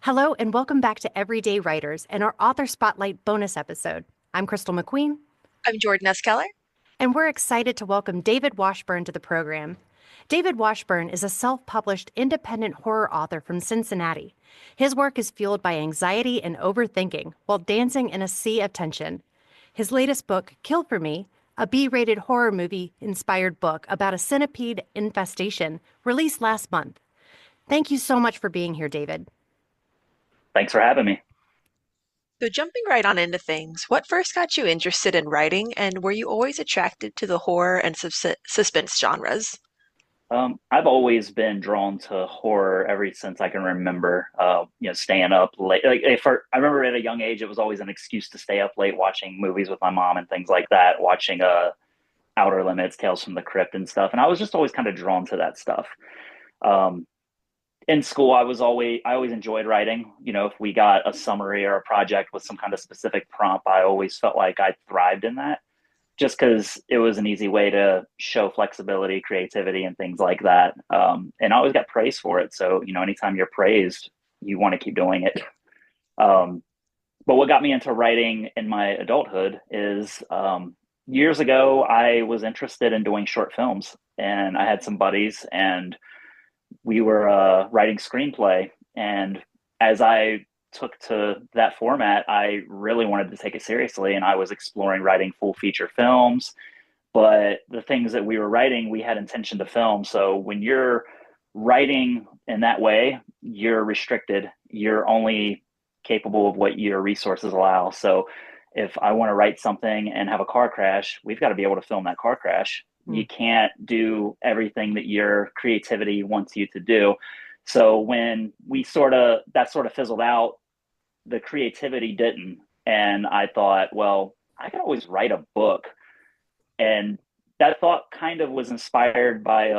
Hello, and welcome back to Everyday Writers and our Author Spotlight bonus episode. I'm Crystal McQueen, I'm Jordan S. Keller. and we're excited to welcome David Washburn to the program. David Washburn is a self published independent horror author from Cincinnati. His work is fueled by anxiety and overthinking while dancing in a sea of tension. His latest book, Kill for Me, a B rated horror movie inspired book about a centipede infestation, released last month. Thank you so much for being here, David. Thanks for having me. So, jumping right on into things, what first got you interested in writing, and were you always attracted to the horror and suspense genres? I've always been drawn to horror ever since I can remember. Staying up late. I remember at a young age, it was always an excuse to stay up late watching movies with my mom and things like that. Watching Outer Limits, Tales from the Crypt, and stuff. And I was just always kind of drawn to that stuff. Um, in school, I always enjoyed writing. You know, if we got a summary or a project with some kind of specific prompt, I always felt like I thrived in that just because it was an easy way to show flexibility, creativity, and things like that. And I always got praised for it. So, you know, anytime you're praised, you want to keep doing it. Um, but what got me into writing in my adulthood is years ago, I was interested in doing short films. And I had some buddies, and we were writing screenplay. And as I took to that format, I really wanted to take it seriously, and I was exploring writing full feature films. But the things that we were writing, we had intention to film. So when you're writing in that way, you're restricted. You're only capable of what your resources allow. So if I want to write something and have a car crash, we've got to be able to film that car crash. Hmm. You can't do everything that your creativity wants you to do. So when that sort of fizzled out, the creativity didn't. And I thought, well, I could always write a book. And that thought kind of was inspired by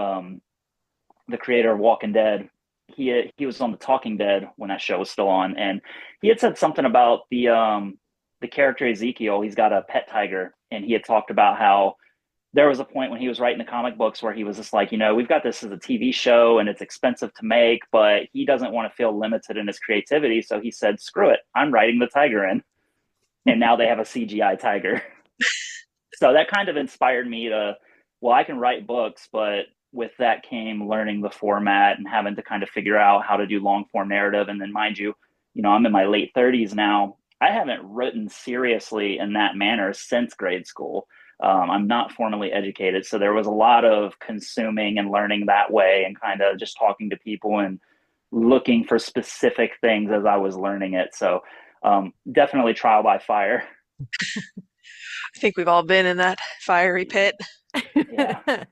the creator of Walking Dead. He was on the Talking Dead when that show was still on, and he had said something about the character Ezekiel. He's got a pet tiger, and he had talked about how there was a point when he was writing the comic books where he was just like, you know, we've got this as a TV show and it's expensive to make, but he doesn't want to feel limited in his creativity. So he said, screw it, I'm writing the tiger in. And now they have a CGI tiger. So that kind of inspired me to, well, I can write books, but with that came learning the format and having to kind of figure out how to do long form narrative. And then, mind you, I'm in my late 30s now. I haven't written seriously in that manner since grade school. I'm not formally educated. So there was a lot of consuming and learning that way and kind of just talking to people and looking for specific things as I was learning it. So definitely trial by fire. I think we've all been in that fiery pit. Yeah.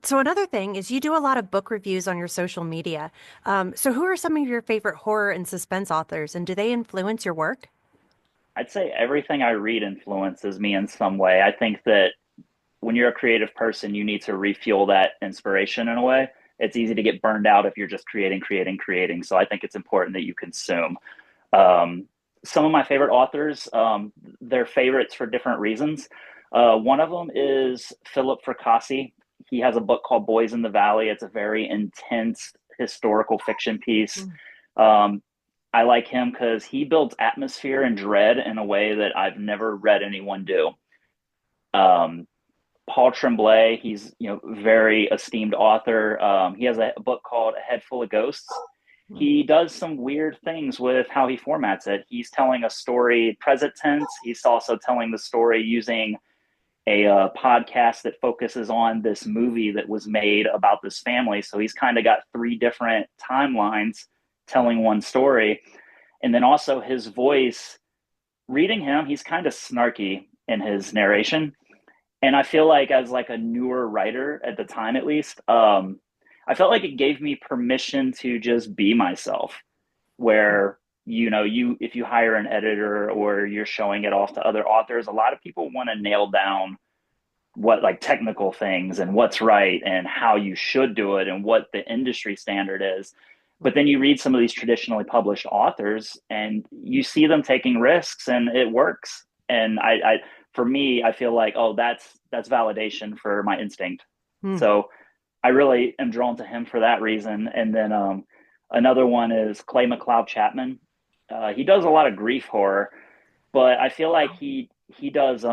So another thing is you do a lot of book reviews on your social media. So who are some of your favorite horror and suspense authors, and do they influence your work? I'd say everything I read influences me in some way. I think that when you're a creative person, you need to refuel that inspiration in a way. It's easy to get burned out if you're just creating, creating, creating. So I think it's important that you consume. Um, some of my favorite authors, they're favorites for different reasons. One of them is Philip Fracassi. He has a book called Boys in the Valley. It's a very intense historical fiction piece. Mm. Um, I like him because he builds atmosphere and dread in a way that I've never read anyone do. Um, Paul Tremblay, he's very esteemed author. He has a book called A Head Full of Ghosts. Mm. He does some weird things with how he formats it. He's telling a story present tense. He's also telling the story using a podcast that focuses on this movie that was made about this family. So he's kind of got three different timelines telling one story. And then also his voice, reading him, he's kind of snarky in his narration. And I feel like as like a newer writer at the time, at least, I felt like it gave me permission to just be myself. Where you if you hire an editor or you're showing it off to other authors, a lot of people want to nail down what like technical things and what's right and how you should do it and what the industry standard is. But then you read some of these traditionally published authors and you see them taking risks and it works. And I for me, I feel like, oh, that's validation for my instinct. Hmm. So I really am drawn to him for that reason. And then Another one is Clay McLeod Chapman. He does a lot of grief horror, but I feel like he does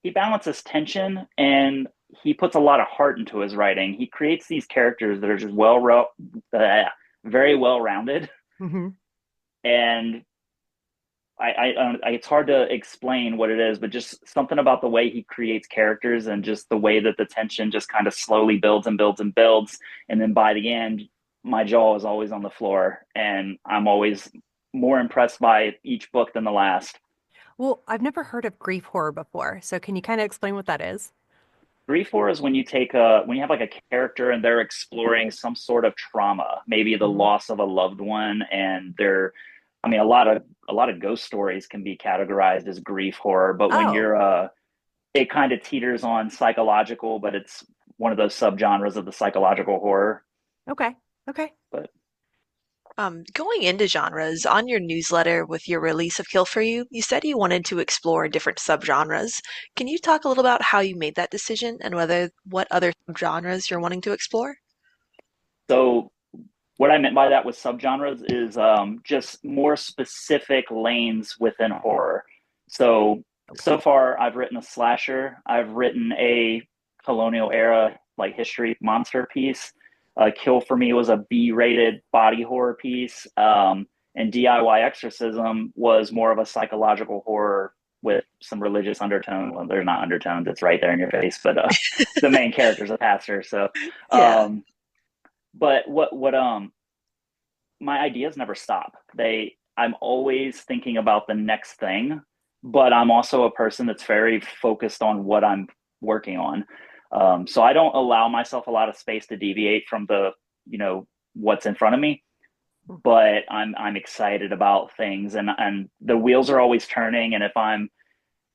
he balances tension and he puts a lot of heart into his writing. He creates these characters that are just very well rounded, Hmm. and it's hard to explain what it is, but just something about the way he creates characters and just the way that the tension just kind of slowly builds and builds and builds, and then by the end, my jaw is always on the floor, and I'm always more impressed by each book than the last. Well, I've never heard of grief horror before, so can you kind of explain what that is? Grief horror is when when you have like a character and they're exploring some sort of trauma, maybe the Hmm. loss of a loved one, and I mean, a lot of ghost stories can be categorized as grief horror, but when Oh, it kind of teeters on psychological, but it's one of those subgenres of the psychological horror. okay. Okay. But Going into genres, on your newsletter with your release of Kill For you said you wanted to explore different subgenres. Can you talk a little about how you made that decision and whether what other subgenres you're wanting to explore? so what I meant by that with subgenres is just more specific lanes within horror. So Okay. so far, I've written a slasher. I've written a colonial era like history monster piece. Kill for Me was a B-rated body horror piece, and DIY Exorcism was more of a psychological horror with some religious undertone. Well, there's not undertones; it's right there in your face. But the main character is a pastor, so Yeah. um, but what my ideas never stop. I'm always thinking about the next thing, but I'm also a person that's very focused on what I'm working on. So I don't allow myself a lot of space to deviate from you know, what's in front of me. But I'm excited about things, and the wheels are always turning. And if I'm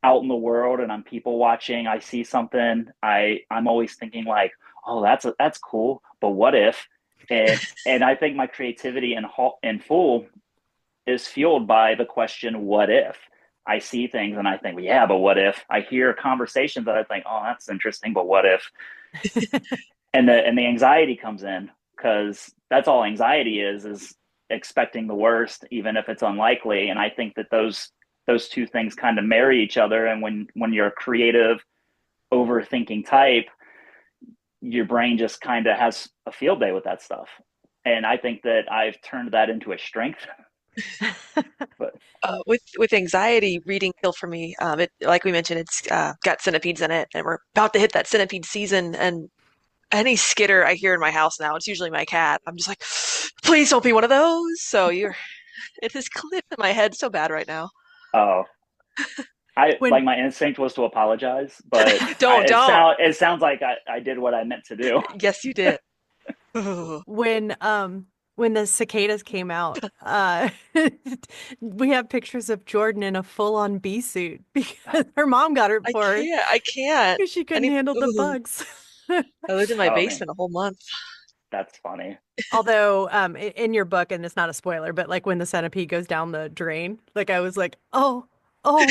out in the world and I'm people watching, I see something, I'm always thinking like, oh, that's cool, but what if? And I think my creativity in full is fueled by the question, what if? I see things and I think, well, yeah, but what if? I hear conversations that I think, oh, that's interesting, but what if? And the anxiety comes in because that's all anxiety is expecting the worst, even if it's unlikely. And I think that those two things kind of marry each other. And when you're a creative, overthinking type, your brain just kind of has a field day with that stuff. And I think that I've turned that into a strength. But With anxiety, reading Kill For Me, it like we mentioned, it's got centipedes in it, and we're about to hit that centipede season. And any skitter I hear in my house now, it's usually my cat. I'm just like, please don't be one of those. So you're, it has clipped in my head so bad right now. oh, I like When my instinct was to apologize, but Don't. it sounds like I did what I meant to do. Yes, you did. Ugh. when um when the cicadas came out, we have pictures of Jordan in a full-on bee suit because her mom got it I for her can't. I can't. because she I couldn't need. handle the Ugh. bugs. I lived in my Oh man, basement a whole month. that's funny. Although, in your book, and it's not a spoiler, but like when the centipede goes down the drain, like I was like, oh, oh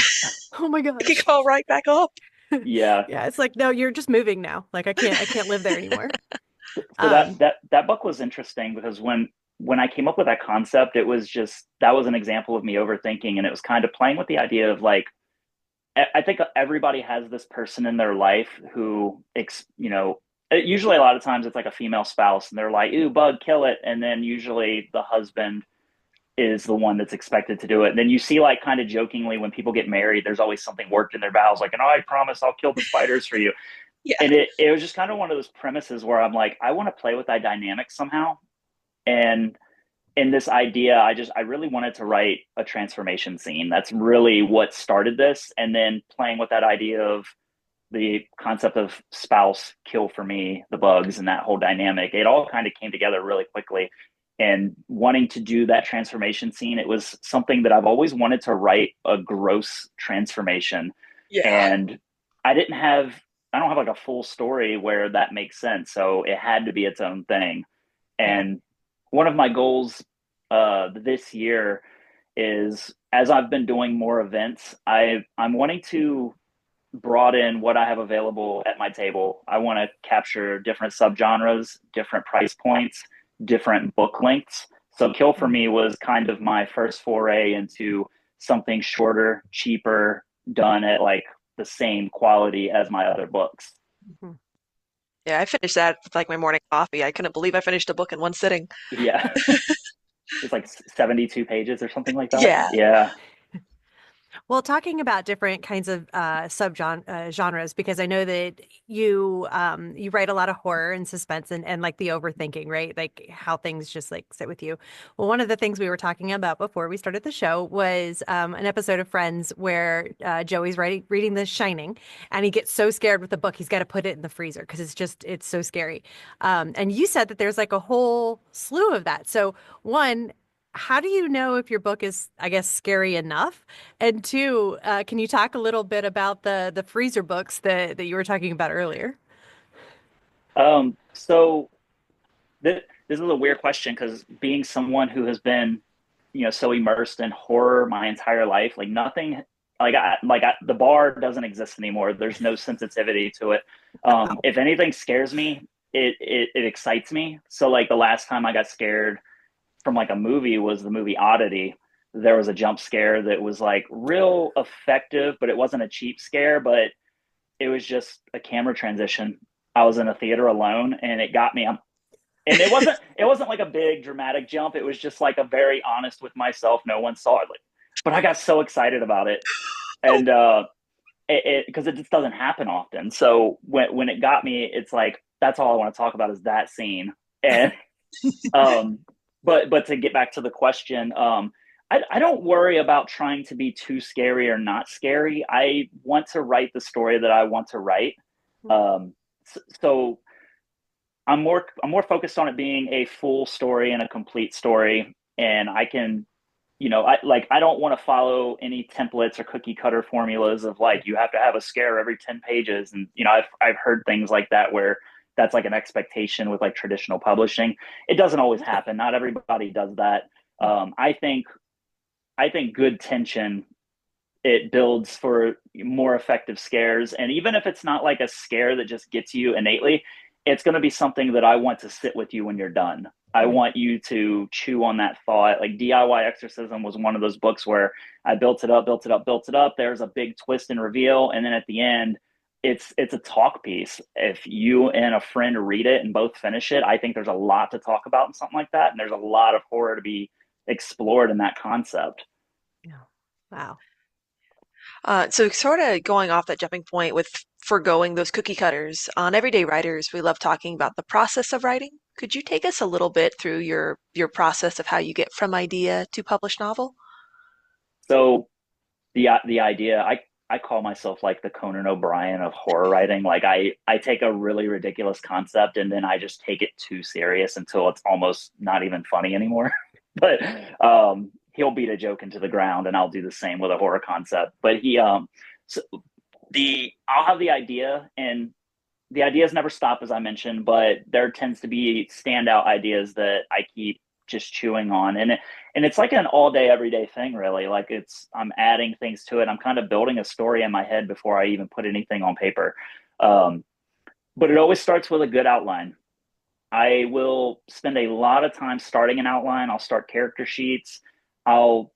my I can gosh. go right back up. Yeah. Yeah, it's like, no, you're just moving now. Like I can't live there anymore. So that Um, that that book was interesting because when I came up with that concept, it was just that was an example of me overthinking, and it was kind of playing with the idea of like I think everybody has this person in their life who, usually a lot of times it's like a female spouse, and they're like, "Ooh, bug, kill it," and then usually the husband is the one that's expected to do it. And then you see, like, kind of jokingly, when people get married, there's always something worked in their vows, like, "And I promise I'll kill the spiders for you." Yeah. And it was just kind of one of those premises where I'm like, I want to play with that dynamic somehow. And in this idea, I really wanted to write a transformation scene. That's really what started this. And then playing with that idea of the concept of spouse, kill for me, the bugs, and that whole dynamic, it all kind of came together really quickly. And wanting to do that transformation scene, it was something that I've always wanted to write a gross transformation. Yeah. And I don't have like a full story where that makes sense. So it had to be its own thing. yeah. And one of my goals this year is, as I've been doing more events, I'm wanting to broaden what I have available at my table. I want to capture different subgenres, different price points, different book lengths. So Kill for Me was kind of my first foray into something shorter, cheaper, done at like the same quality as my other books. Mhm. Yeah, I finished that with like my morning coffee. I couldn't believe I finished a book in one sitting. Yeah. It's like 72 pages or something like that. Yeah. Yeah. Well, talking about different kinds of genres, because I know that you write a lot of horror and suspense and like the overthinking, right? Like how things just like sit with you. Well, one of the things we were talking about before we started the show was an episode of Friends where Joey's reading The Shining, and he gets so scared with the book he's got to put it in the freezer because it's so scary. And you said that there's like a whole slew of that. So one, how do you know if your book is, I guess, scary enough? And two, can you talk a little bit about the freezer books that you were talking about earlier? So this is a weird question because being someone who has been, so immersed in horror my entire life, like nothing, the bar doesn't exist anymore. There's no sensitivity to it. Wow. If anything scares me, it excites me. So like the last time I got scared from like a movie was the movie Oddity. There was a jump scare that was like real effective, but it wasn't a cheap scare, but it was just a camera transition. I was in a theater alone and it got me. And it wasn't like a big dramatic jump. It was just like a very honest with myself. No one saw it. Like, but I got so excited about it. And because it just doesn't happen often. So when it got me, it's like that's all I want to talk about is that scene. And um, but to get back to the question, I don't worry about trying to be too scary or not scary. I want to write the story that I want to write. So I'm more focused on it being a full story and a complete story, and I can. I don't want to follow any templates or cookie cutter formulas of like you have to have a scare every 10 pages. And I've heard things like that where that's like an expectation with like traditional publishing. It doesn't always happen. Not everybody does that. I think good tension, it builds for more effective scares. And even if it's not like a scare that just gets you innately, it's going to be something that I want to sit with you when you're done. I want you to chew on that thought. Like DIY Exorcism was one of those books where I built it up, built it up, built it up. There's a big twist and reveal, and then at the end, it's a talk piece. If you and a friend read it and both finish it, I think there's a lot to talk about in something like that, and there's a lot of horror to be explored in that concept. Yeah. Wow. So sort of going off that jumping point with foregoing those cookie cutters, on Everyday Writers, we love talking about the process of writing. Could you take us a little bit through your process of how you get from idea to published novel? So the idea, I call myself like the Conan O'Brien of horror writing. Like I take a really ridiculous concept and then I just take it too serious until it's almost not even funny anymore. But he'll beat a joke into the ground and I'll do the same with a horror concept. But so the I'll have the idea, and the ideas never stop, as I mentioned, but there tends to be standout ideas that I keep just chewing on. And it's like an all day, everyday thing, really. Like I'm adding things to it. I'm kind of building a story in my head before I even put anything on paper. Um, but it always starts with a good outline. I will spend a lot of time starting an outline. I'll start character sheets. I'll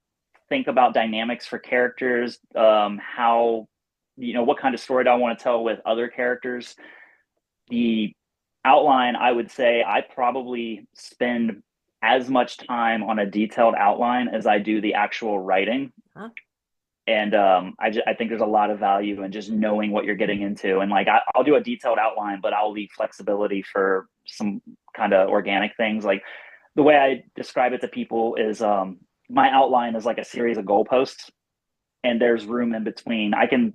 think about dynamics for characters, how, what kind of story do I want to tell with other characters. The outline, I would say I probably spend as much time on a detailed outline as I do the actual writing. Huh? And I think there's a lot of value in just knowing what you're getting into. And like I'll do a detailed outline, but I'll leave flexibility for some kind of organic things. Like the way I describe it to people is my outline is like a series of goalposts, and there's room in between. I can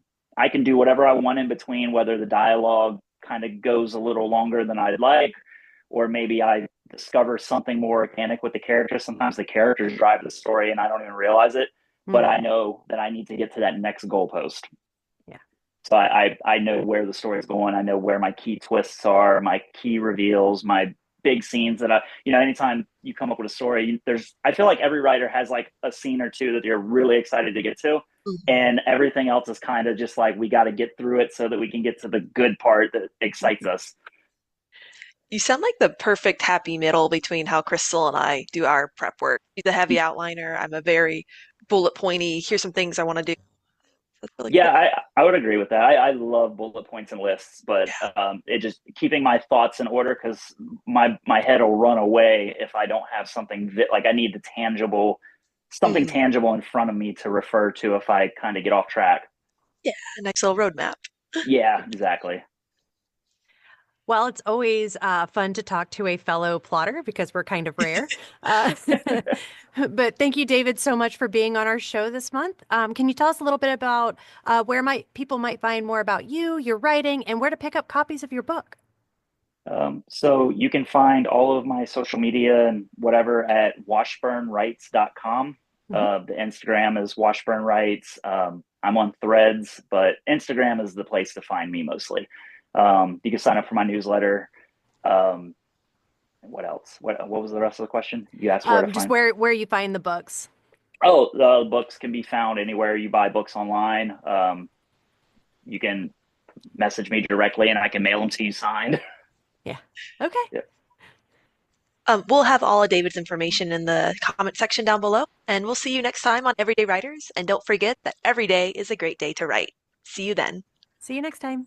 do whatever I want in between, whether the dialogue kind of goes a little longer than I'd like, or maybe I discover something more organic with the characters. Sometimes the characters drive the story and I don't even realize it, but Mm. I know that I need to get to that next goalpost. Yeah. So I know where the story is going. I know where my key twists are, my key reveals, my big scenes that anytime you come up with a story, I feel like every writer has like a scene or two that you're really excited to get to. Mhm. And everything else is kind of just like, we got to get through it so that we can get to the good part that excites us. You sound like the perfect happy middle between how Crystal and I do our prep work. She's a heavy outliner. I'm a very bullet pointy. Here's some things I want to do. That's really Yeah, cool. I would agree with that. I love bullet points and lists, but Yeah. it just keeping my thoughts in order because my head will run away if I don't have something like I need the tangible, something Hmm. tangible in front of me to refer to if I kind of get off track. Yeah, a nice little roadmap. Yeah, exactly. Well, it's always fun to talk to a fellow plotter because we're kind of rare. Uh, but thank you, David, so much for being on our show this month. Can you tell us a little bit about where might people might find more about you, your writing, and where to pick up copies of your book? So you can find all of my social media and whatever at washburnwrites.com. Mhm. The Instagram is washburnwrites. I'm on Threads, but Instagram is the place to find me mostly. You can sign up for my newsletter. Um, what else? What was the rest of the question? You asked where to Just find. where you find the books. Oh, the books can be found anywhere you buy books online. You can message me directly, and I can mail them to you signed. Yeah. Okay. Yeah. We'll have all of David's information in the comment section down below, and we'll see you next time on Everyday Writers. And don't forget that every day is a great day to write. See you then. See you next time.